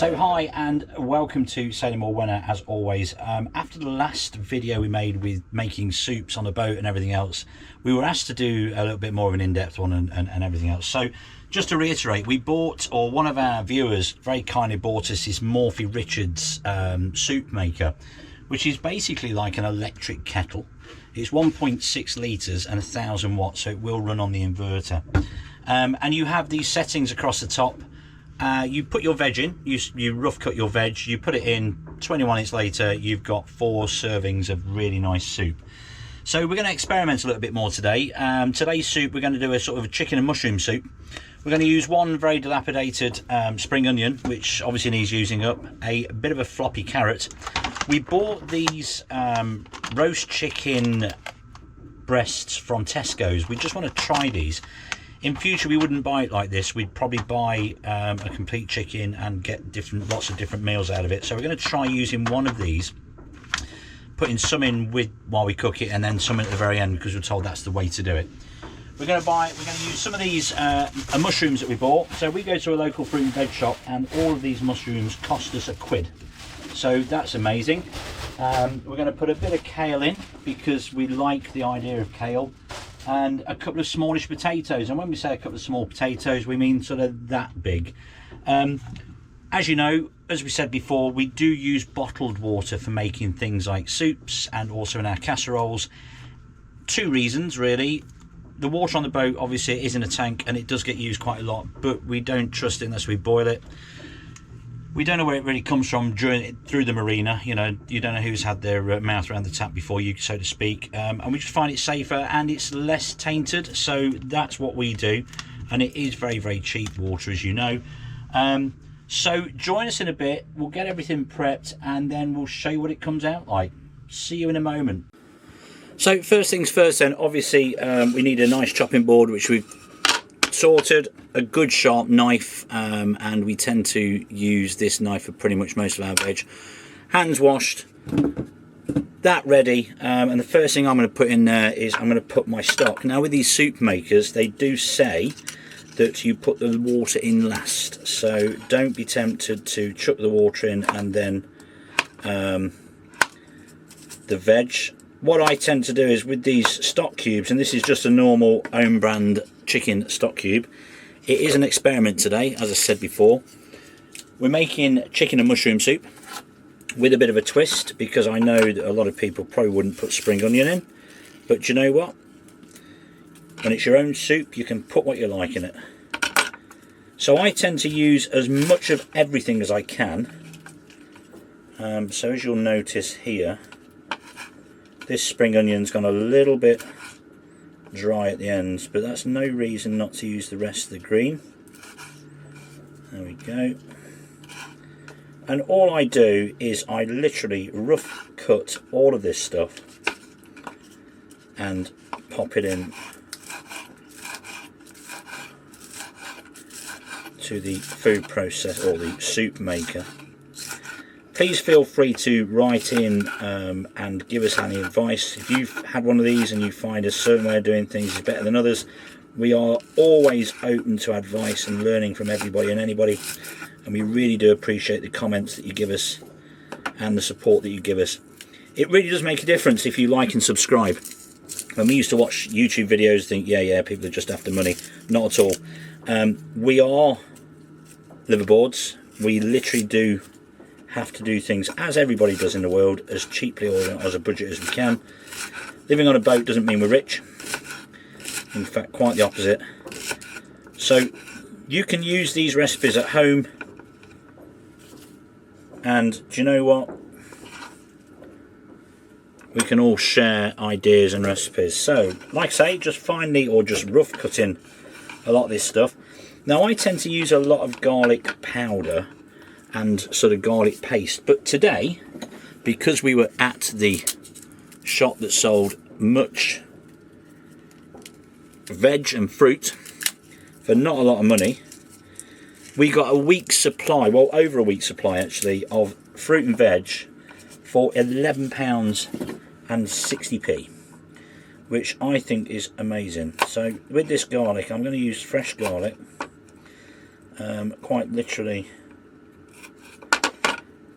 So hi and welcome to Sailing Morwenna as always. After the last video we made with making soups on a boat and everything else, we were asked to do a little bit more of an in-depth one and everything else. So just to reiterate, we bought, or one of our viewers very kindly bought us this Morphy Richards soup maker, which is basically like an electric kettle. It's 1.6 litres and 1000 watts, so it will run on the inverter. And you have these settings across the top. You put your veg in, you rough cut your veg, you put it in, 21 minutes later you've got 4 servings of really nice soup. So we're going to experiment a little bit more today. Today's soup, we're going to do a sort of a chicken and mushroom soup. We're going to use one very dilapidated spring onion, which obviously needs using up, a bit of a floppy carrot. We bought these roast chicken breasts from Tesco's. We just want to try these. In future we wouldn't buy it like this. We'd probably buy a complete chicken and get lots of different meals out of it. So we're going to try using one of these, putting some in while we cook it and then some at the very end, because we're told that's the way to do it. We're going to use some of these mushrooms that we bought. So we go to a local fruit and veg shop and all of these mushrooms cost us £1. So that's amazing. We're going to put a bit of kale in because we like the idea of kale, and a couple of smallish potatoes. And when we say a couple of small potatoes, we mean sort of that big. As you know, as we said before, we do use bottled water for making things like soups and also in our casseroles. 2 reasons really. The water on the boat obviously is in a tank and it does get used quite a lot, but we don't trust it unless we boil it. We don't know where it really comes from through the marina. You know, you don't know who's had their mouth around the tap before you, so to speak. And we just find it safer and it's less tainted. So that's what we do. And it is very, very cheap water, as you know. So join us in a bit. We'll get everything prepped and then we'll show you what it comes out like. See you in a moment. So first things first then, obviously we need a nice chopping board, which we've sorted, a good sharp knife, and we tend to use this knife for pretty much most of our veg. Hands washed, that ready, and the first thing I'm going to put in there is I'm going to put my stock. Now with these soup makers, they do say that you put the water in last, so don't be tempted to chuck the water in and then the veg. What I tend to do is with these stock cubes, and this is just a normal own brand chicken stock cube. It is an experiment today, as I said before. We're making chicken and mushroom soup with a bit of a twist, because I know that a lot of people probably wouldn't put spring onion in. But you know what? When it's your own soup, you can put what you like in it. So I tend to use as much of everything as I can. So as you'll notice here, this spring onion's gone a little bit dry at the ends, but that's no reason not to use the rest of the green. There we go. And all I do is I literally rough cut all of this stuff and pop it in to the food processor or the soup maker. Please feel free to write in and give us any advice. If you've had one of these and you find a certain way of doing things is better than others, we are always open to advice and learning from everybody and anybody, and we really do appreciate the comments that you give us and the support that you give us. It really does make a difference if you like and subscribe. When we used to watch YouTube videos, think, yeah, people are just after money. Not at all. We are liverboards. We literally do have to do things, as everybody does in the world, as cheaply or as a budget as we can. Living on a boat doesn't mean we're rich. In fact, quite the opposite. So you can use these recipes at home, and do you know what? We can all share ideas and recipes. So, like I say, just finely or just rough cutting a lot of this stuff. Now I tend to use a lot of garlic powder and sort of garlic paste, but today, because we were at the shop that sold much veg and fruit for not a lot of money, we got a week's supply, well over a week's supply actually, of fruit and veg for £11.60, which I think is amazing. So with this garlic, I'm going to use fresh garlic, quite literally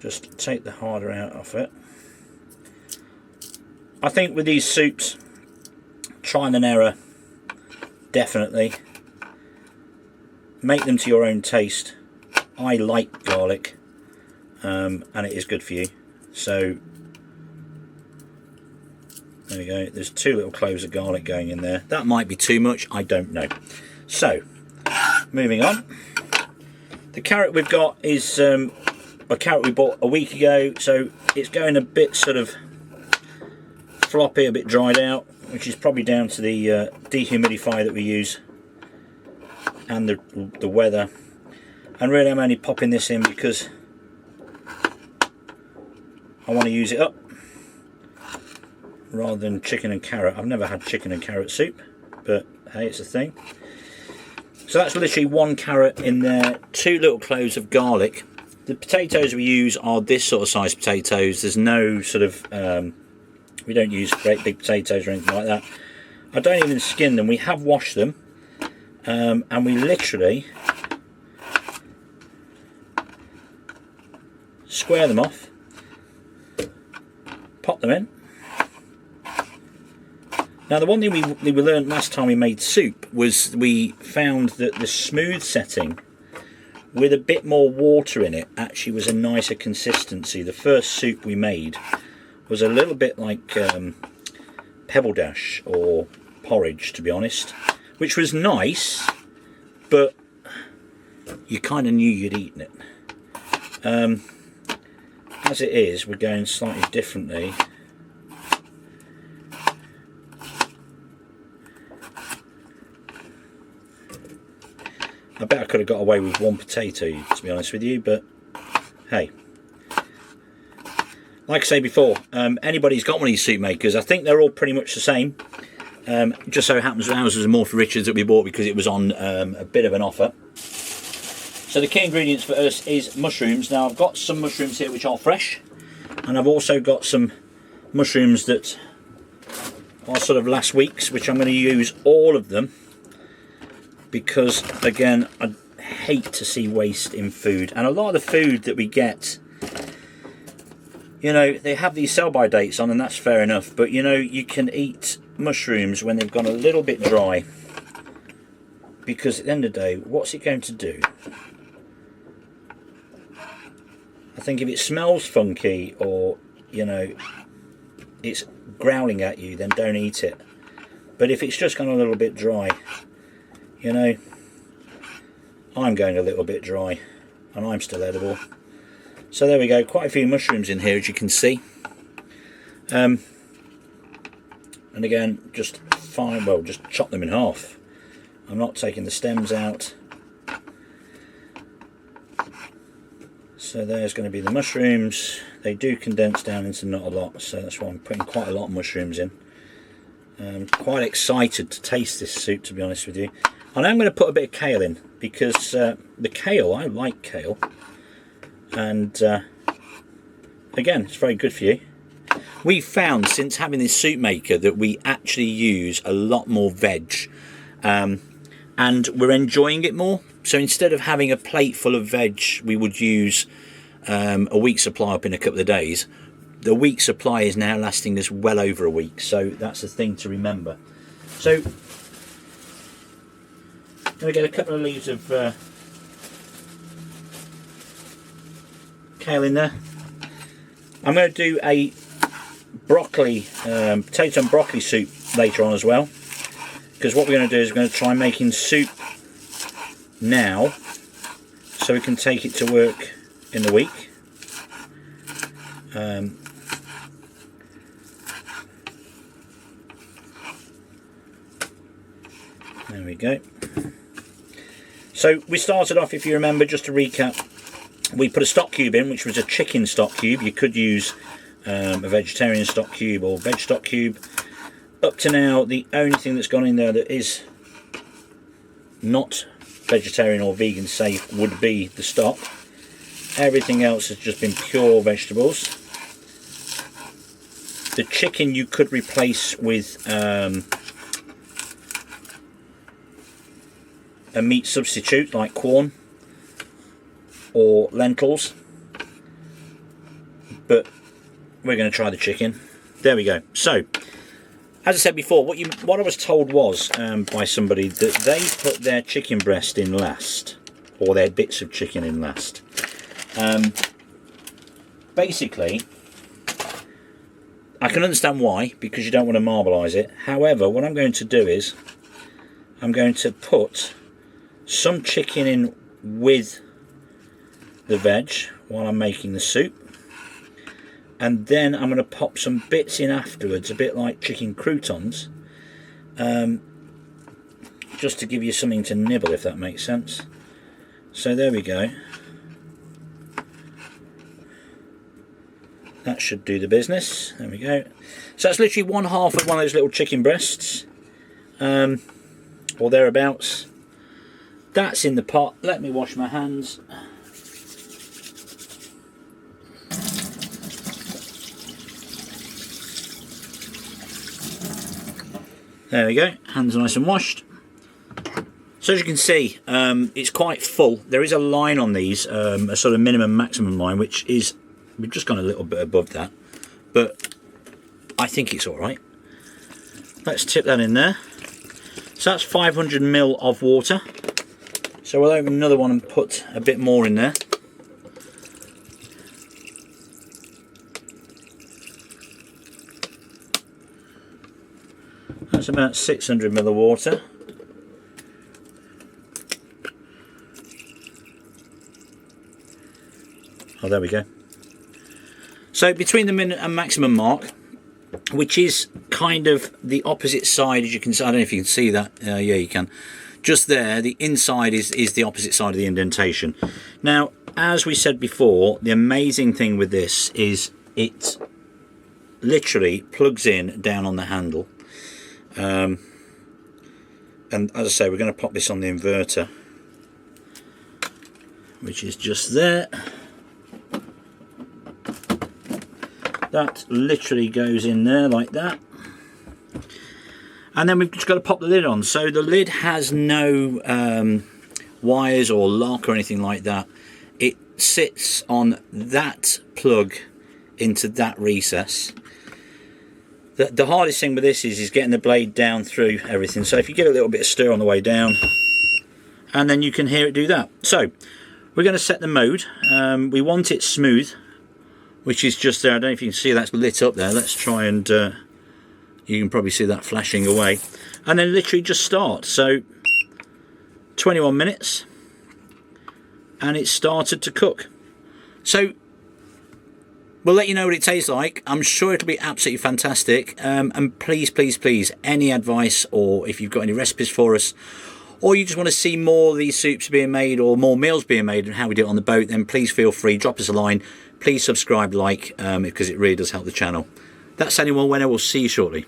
Just take the harder out of it. I think with these soups, trial and error, definitely. Make them to your own taste. I like garlic, and it is good for you. So there we go. There's 2 little cloves of garlic going in there. That might be too much, I don't know. So moving on. The carrot we've got is a carrot we bought a week ago, so it's going a bit sort of floppy, a bit dried out, which is probably down to the dehumidifier that we use and the weather. And really I'm only popping this in because I want to use it up rather than chicken and carrot. I've never had chicken and carrot soup, but hey, it's a thing. So that's literally 1 carrot in there, 2 little cloves of garlic. The potatoes we use are this sort of size potatoes. There's no sort of we don't use great big potatoes or anything like that. I don't even skin them. We have washed them, and we literally square them off, pop them in. Now the one thing we learned last time we made soup was we found that the smooth setting with a bit more water in it actually was a nicer consistency. The first soup we made was a little bit like pebble dash or porridge, to be honest, which was nice, but you kind of knew you'd eaten it. As it is, we're going slightly differently. I bet I could have got away with 1 potato, to be honest with you, but hey. Like I say before, anybody's got one of these soup makers, I think they're all pretty much the same. Just so happens ours was a more for Richards that we bought because it was on a bit of an offer. So the key ingredients for us is mushrooms. Now I've got some mushrooms here which are fresh, and I've also got some mushrooms that are sort of last week's, which I'm going to use all of them because, again, I hate to see waste in food. And a lot of the food that we get, you know, they have these sell-by dates on, and that's fair enough, but you know, you can eat mushrooms when they've gone a little bit dry, because at the end of the day, what's it going to do? I think if it smells funky or, you know, it's growling at you, then don't eat it. But if it's just gone a little bit dry, you know, I'm going a little bit dry and I'm still edible. So there we go, quite a few mushrooms in here, as you can see. And again, just chop them in half. I'm not taking the stems out. So there's going to be the mushrooms. They do condense down into not a lot, so that's why I'm putting quite a lot of mushrooms in. I'm quite excited to taste this soup, to be honest with you. And I'm going to put a bit of kale in, because the kale, I like kale. And again, it's very good for you. We've found since having this soup maker that we actually use a lot more veg, and we're enjoying it more. So instead of having a plate full of veg, we would use a week's supply up in a couple of days. The week's supply is now lasting us well over a week, so that's a thing to remember. So I'm going to get a couple of leaves of kale in there. I'm going to do a broccoli, potato and broccoli soup later on as well, because what we're going to do is we're going to try making soup now so we can take it to work in the week. There we go. So we started off, if you remember, just to recap, we put a stock cube in, which was a chicken stock cube. You could use a vegetarian stock cube or veg stock cube. Up to now, the only thing that's gone in there that is not vegetarian or vegan safe would be the stock. Everything else has just been pure vegetables. The chicken you could replace with a meat substitute like corn or lentils. but we're going to try the chicken. There we go. So, as I said before, what I was told was by somebody that they put their chicken breast in last, or their bits of chicken in last. Basically, I can understand why, because you don't want to marbleise it. However, what I'm going to do is I'm going to put some chicken in with the veg while I'm making the soup. And then I'm going to pop some bits in afterwards, a bit like chicken croutons, just to give you something to nibble, if that makes sense. So there we go. That should do the business. There we go. So that's literally 1/2 of one of those little chicken breasts, or thereabouts. That's in the pot. Let me wash my hands. There we go, hands are nice and washed. So as you can see, it's quite full. There is a line on these, a sort of minimum maximum line, which is, we've just gone a little bit above that, but I think it's all right. Let's tip that in there. So that's 500 ml of water. So we'll open another one and put a bit more in there. That's about 600 ml of water. Oh, there we go. So between the minute and maximum mark, which is kind of the opposite side, as you can see, I don't know if you can see that, yeah you can, just there, the inside is the opposite side of the indentation. Now, as we said before, the amazing thing with this is it literally plugs in down on the handle. And as I say, we're going to pop this on the inverter, which is just there. That literally goes in there like that, and then we've just got to pop the lid on. So the lid has no wires or lock or anything like that. It sits on that plug into that recess. The hardest thing with this is getting the blade down through everything. So if you give it a little bit of stir on the way down, and then you can hear it do that. So we're going to set the mode. We want it smooth, which is just there. I don't know if you can see that's lit up there. Let's try and you can probably see that flashing away. And then literally just start. So 21 minutes and it started to cook. So we'll let you know what it tastes like. I'm sure it'll be absolutely fantastic. And please, please, please, any advice, or if you've got any recipes for us, or you just want to see more of these soups being made or more meals being made and how we do it on the boat, then please feel free, drop us a line. Please subscribe, like, because it really does help the channel. That's Morwenna. We'll see you shortly.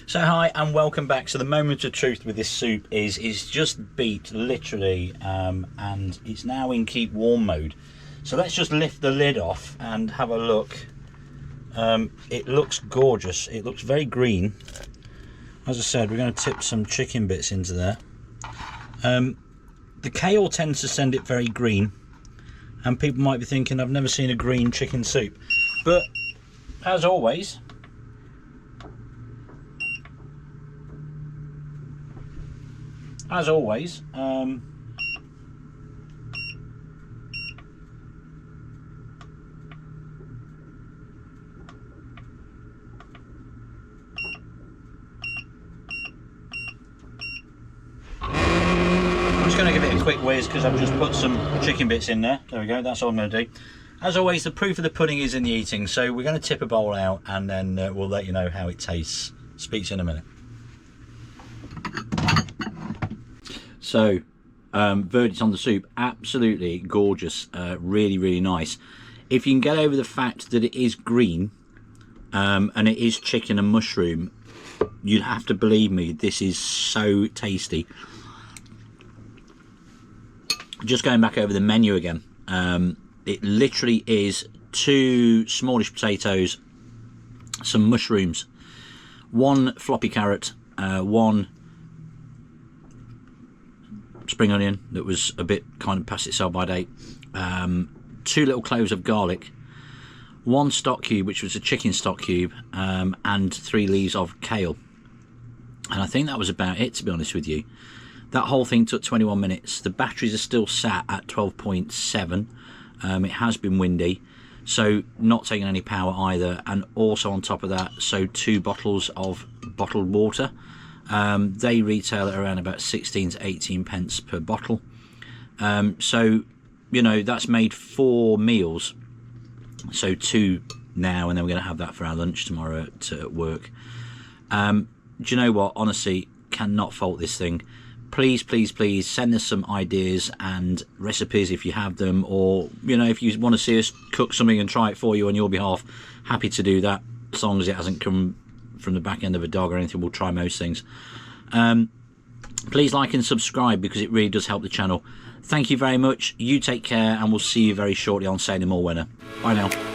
So hi and welcome back. So the moment of truth with this soup is just beat literally, and it's now in keep warm mode. So let's just lift the lid off and have a look. It looks gorgeous. It looks very green. As I said, we're going to tip some chicken bits into there. The kale tends to send it very green, and people might be thinking, I've never seen a green chicken soup. But as always, I'm just going to give it a quick whiz because I've just put some chicken bits in there. There we go, that's all I'm going to do. As always, the proof of the pudding is in the eating, so we're going to tip a bowl out and then we'll let you know how it tastes. Speak to you in a minute. So, verdict on the soup, absolutely gorgeous, really, really nice. If you can get over the fact that it is green and it is chicken and mushroom, you'd have to believe me, this is so tasty. Just going back over the menu again, it literally is 2 smallish potatoes, some mushrooms, 1 floppy carrot, 1 spring onion that was a bit kind of past its sell by date, 2 little cloves of garlic, 1 stock cube, which was a chicken stock cube, and 3 leaves of kale. And I think that was about it, to be honest with you. That whole thing took 21 minutes. The batteries are still sat at 12.7. It has been windy, so not taking any power either. And also on top of that, so 2 bottles of bottled water. They retail at around about 16 to 18 pence per bottle. So, you know, that's made 4 meals. So 2 now, and then we're going to have that for our lunch tomorrow at work. Do you know what? Honestly, cannot fault this thing. Please, please, please send us some ideas and recipes if you have them, or, you know, if you want to see us cook something and try it for you on your behalf, happy to do that. As long as it hasn't come from the back end of a dog or anything, we'll try most things. Please like and subscribe, because it really does help the channel. Thank you very much. You take care, and we'll see you very shortly on Say No More Morwenna. Bye now.